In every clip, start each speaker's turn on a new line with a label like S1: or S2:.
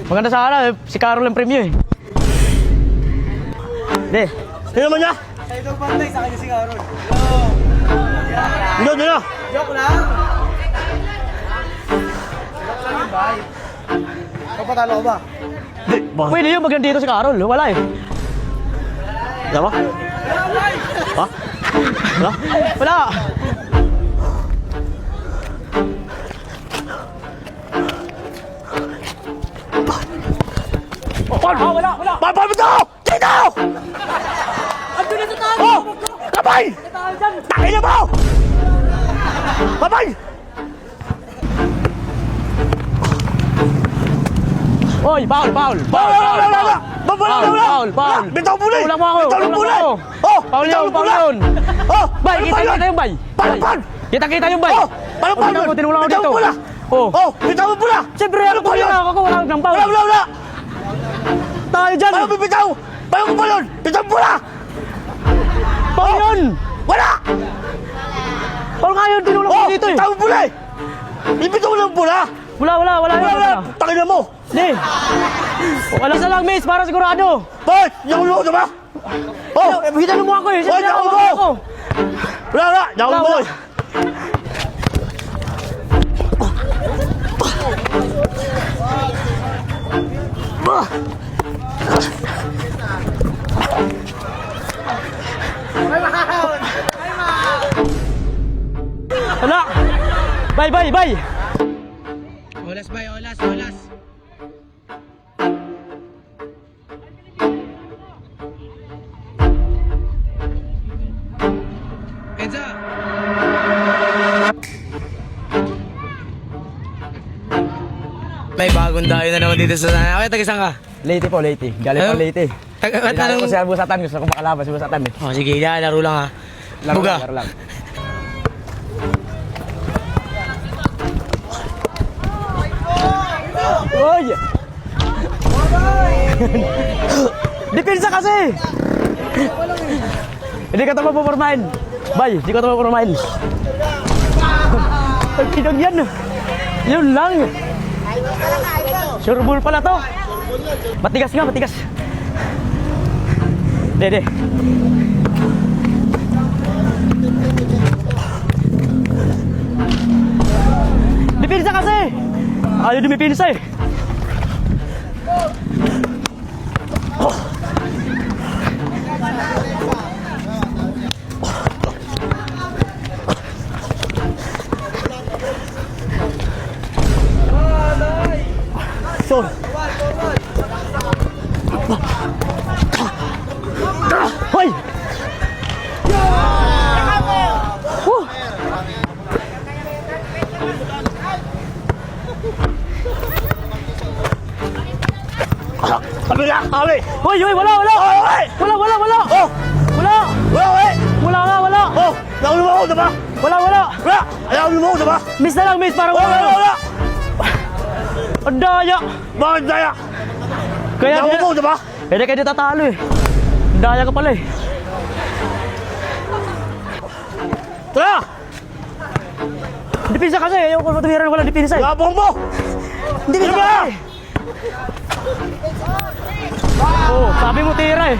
S1: Maganda sana, si Carol ang premyo eh. Hindi.
S2: Sino naman niya?
S3: Sa itong pantay, sa kanya si Carol.
S2: Hindi, hindi na.
S3: Joke lang. Joke lang yung bay. Kapatalo ko ba?
S2: Hindi, bakit?
S1: Pwede yun, maganda dito si Carol. Wala eh.
S2: Diba? Ha? Wala?
S1: Wala. Wala.
S2: Paano mo ito? Dito!
S3: Ando na sa tayo!
S2: Oh! Kapay! Takin na mo! Kapay!
S1: Oy, Paul.
S2: Wala! Bitaw mo na eh!
S1: Kulang mo ako.
S2: Bitaw mo na eh! Oh!
S1: Paul
S2: Bitaw mo
S1: Paul
S2: na!
S1: yun.
S2: Oh!
S1: Bay,
S2: Ano ba
S1: kita
S2: yun?
S1: yung bay.
S2: Pan!
S1: Kita yung bay.
S2: Oh! Ano pa yun?
S1: Tinulang ko
S2: Bitaw
S1: dito.
S2: mo na!
S1: Oh.
S2: Oh! Bitaw mo na!
S1: Siyempre,
S2: Ano
S1: ako
S2: pa yun?
S1: ako wala ng Paul.
S2: Wala!
S1: Tayo dyan.
S2: Paano bibitaw? Paano ko ba yun? Bitaw mo na!
S1: Paul yun.
S2: Wala!
S1: Paul nga yun, tinulang ko dito eh.
S2: Bitaw mo na eh! Ibitaw mo ng pula!
S1: Wala yun.
S2: Takin na mo!
S1: Hindi. Wala sa lang, miss, para sigurado.
S2: Hoy! Yaw mo diba? Oh!
S1: Hitan mo ako eh.
S2: Hoy, yaw mo! Wala! Yaw mo!
S1: Wala. Wala. Bay.
S3: Olas bay, olas. Enza! May bagong dayo na naman dito sa sana. Okay, tagisan ka.
S1: Late po, late. Galing
S3: Ano?
S1: po late.
S3: At
S1: Galing ko
S3: anong...
S1: sa Busatan. Gusto ko makalaban sa Busatan eh.
S3: Oh, sige, laro lang ha. Buga.
S1: Laro lang. Oy! Depensa kasi! Hindi ka ito mapupormahin. Bay, hindi ka ito mapupormahin. Ang pinag yan. Yun lang. Sure ball pala to. Matigas nga, matigas. Dede. Depensa kasi! Ayaw dumipinsa eh. So. Hoy! Woo!
S2: Kabila! Kami!
S1: Hoy, wala!
S2: Hoy!
S1: Wala!
S2: Oh!
S1: Wala! Wala!
S2: Oh! Nauli mo ako, diba?
S1: Wala!
S2: Wala! Nauli mo ako, diba?
S1: Miss na lang, miss. Parang
S2: Wala!
S1: Ang daya.
S2: Bakit daya?
S1: Kaya
S2: Nauli mo ako, diba?
S1: Kaya di tatalo eh. Ang daya ka pala eh.
S2: Tara!
S1: Dipinsa kasi. Ayaw ko matumiran wala dipinsa eh.
S2: Labong mo!
S1: Dipinsa
S2: Diba?
S1: kasi. Oh, sabi mo tira eh.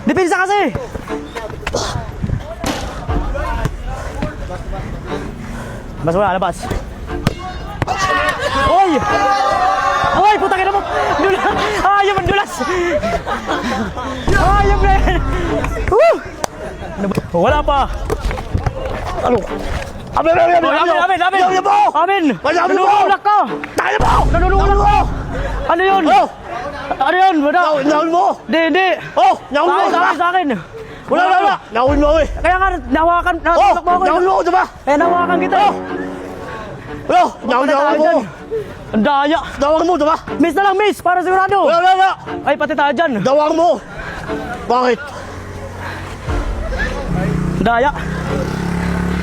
S1: Dipinsa kasi. Bas wala, labas. Oy! Oy, putang ina mo! Dulas! Ayaw man, dulas! Ayaw na yan! Woo! Wala pa!
S2: Ano? Amin! Nauli mo!
S1: Amin!
S2: Nauli mo!
S1: Nanunulak ka!
S2: Tayo mo!
S1: Nanunulak ka! Ano yun?
S2: Oh!
S1: Ano yun? Wala!
S2: Nauli mo!
S1: Hindi!
S2: Oh! Nauli mo!
S1: Sa akin!
S2: Wala! Nauli mo eh!
S1: Kaya nga, nahawakan,
S2: Oh!
S1: natulak mo ako.
S2: Nauli mo ako, diba?
S1: Eh, nahawakan kita eh.
S2: Wala! Nauli mo!
S1: Ang daya!
S2: Dawang mo, diba?
S1: Miss na lang, miss! Para sigurado!
S2: Wala!
S1: Ay, pati tayo dyan.
S2: Dawang mo! Bakit?
S1: Daya!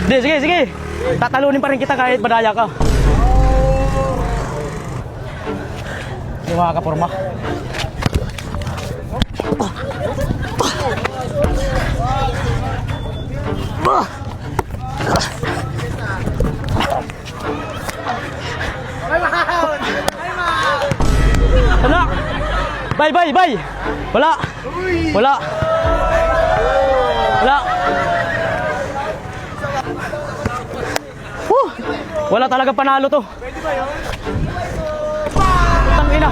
S1: Sige! Tatalunin pa rin kita kahit madaya ka. Yung mga kapurma. Bay, bay, bay. Wala. Wala. Wala. Wala talaga panalo to. Putang ina.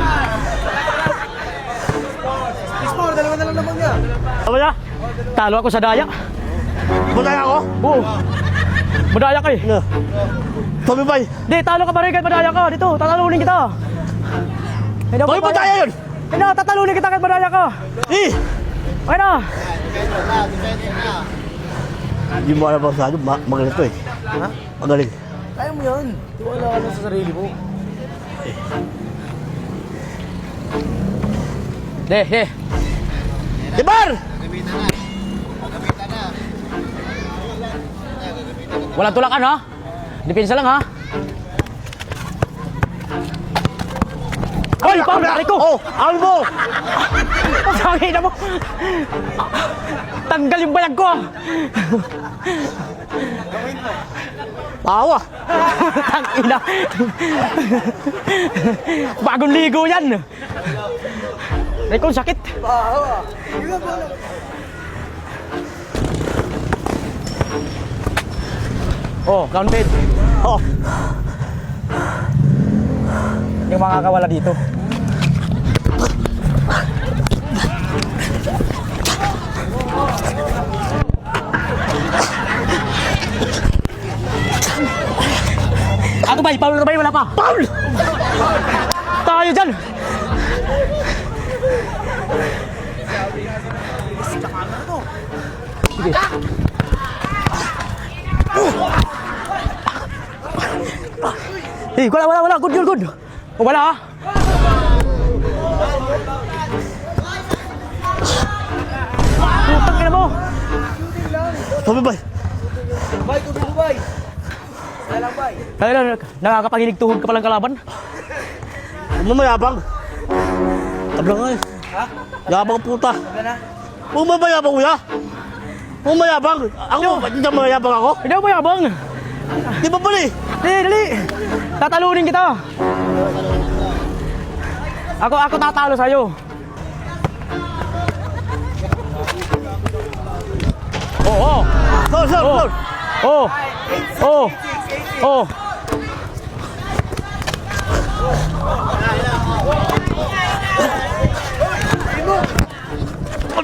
S2: Tama na?
S1: Talo ako sa daya.
S2: Madaya ako?
S1: Oo. Madaya ka eh.
S2: No. Tommy Bay.
S1: Di, talo ka pa rin kahit madaya ka. Dito, tatalunin kita.
S2: Tommy Madaya yun!
S1: Ay na, tatalunin kita kahit madaya ka.
S2: Eh!
S1: Ay na.
S2: Hindi mo alam sa ano, magaling to eh.
S3: Ha?
S2: Magaling.
S3: Kaya mo yan. Tiwala ka lang sa sarili mo.
S1: De, de.
S2: Dibar!
S1: Walang tulakan ha. Depensa lang ha. Hoy, Pam, pare ko.
S2: Oh, ano mo?
S1: Sangin na mo. Tanggal yung bayag ko.
S2: Tawa.
S1: Tangina. Bagong ligo yan. Ay, kung sakit. Oh, counted.
S2: Oh,
S1: Yung makakawala dito. Ako ba? Paul na ba? Wala pa. Paul! Tayo dyan. Sige. Wala. Good. Oh, wala ha. Putang ina mo.
S2: Tommy Bay.
S1: Nakakapanginig tuhod ka palang kalaban.
S2: Ano mayabang? Tabla nga eh.
S3: Ha?
S2: Yabang puta.
S3: Tabla na?
S2: Huwag mamayabang kuya. Huwag mayabang. Ako, hindi na mayabang ako.
S1: Hindi mo mayabang.
S2: Di ba pala eh?
S1: Dali. Tatalunin kita. Ako tatalo sa'yo. Oh.
S2: Sir.
S1: Oh.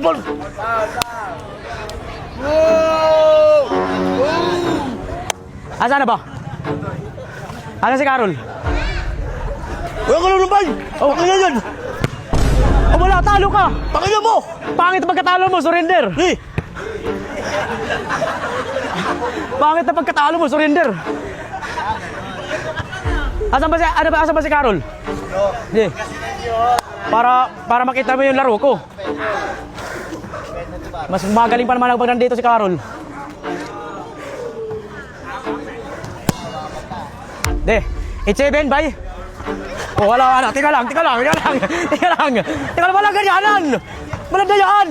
S2: Bol.
S1: Asa na ba? Asa si Carol?
S2: Huwag ka lumbay. Pakinggan yan.
S1: Oh, wala, talo ka.
S2: Pakinggan mo.
S1: Pangit na pagkatalo mo, surrender.
S2: Eh.
S1: Pangit na pagkatalo mo, surrender. Asan ba si Carol? Hindi. Para makita mo yung laro ko. Mas magaling pa naman ako pag nandito si Carol. De, 8-7, bye. Oh, wala. Tika lang. Wala ganyanan. Wala dayaan.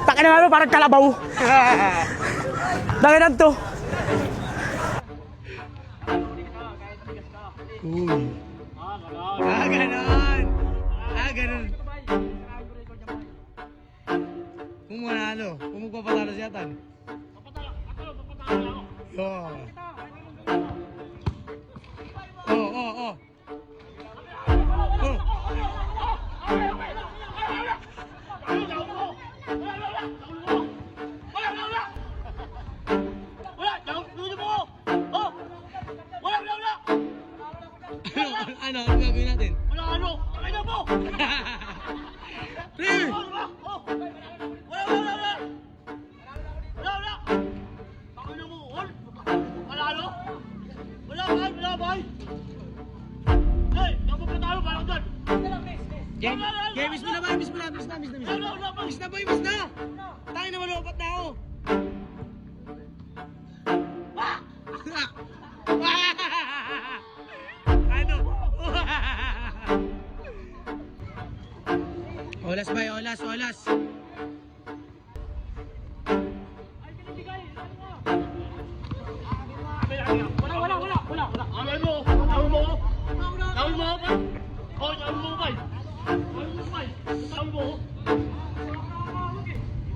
S1: Takin na ano, parang kalabaw. Dakinan to.
S3: Ganun. Kung manalo, kung magpapatalo siya tan. Oh. Ano gagawin natin?
S4: Kaya mo!
S3: Pre!
S4: Wala! Pakina mo, all? Malalo? Wala ba? Hey, napapatalo pa lang dyan!
S3: Miss mo na ba? Miss na. Miss na boy, miss na! Tayo naman lopat na ako! Ano? Olas ba? Olas.
S4: Oh, ano mo ba? Ano mo ba? Sabi mo?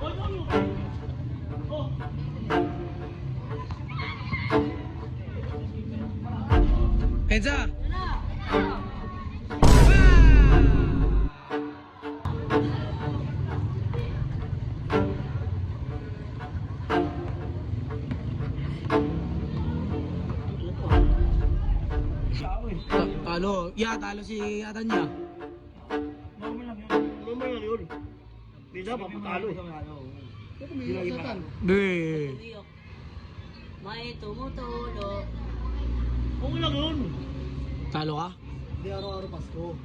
S4: Oh, ano mo ba? Oh.
S3: Enza! Talo. Talo si Atanya.
S4: Normal lang yun. Bisa, papatalo eh.
S5: May tumutulog.
S4: Okay lang yun.
S3: Talo ka?
S4: Hindi araw-araw Pasko.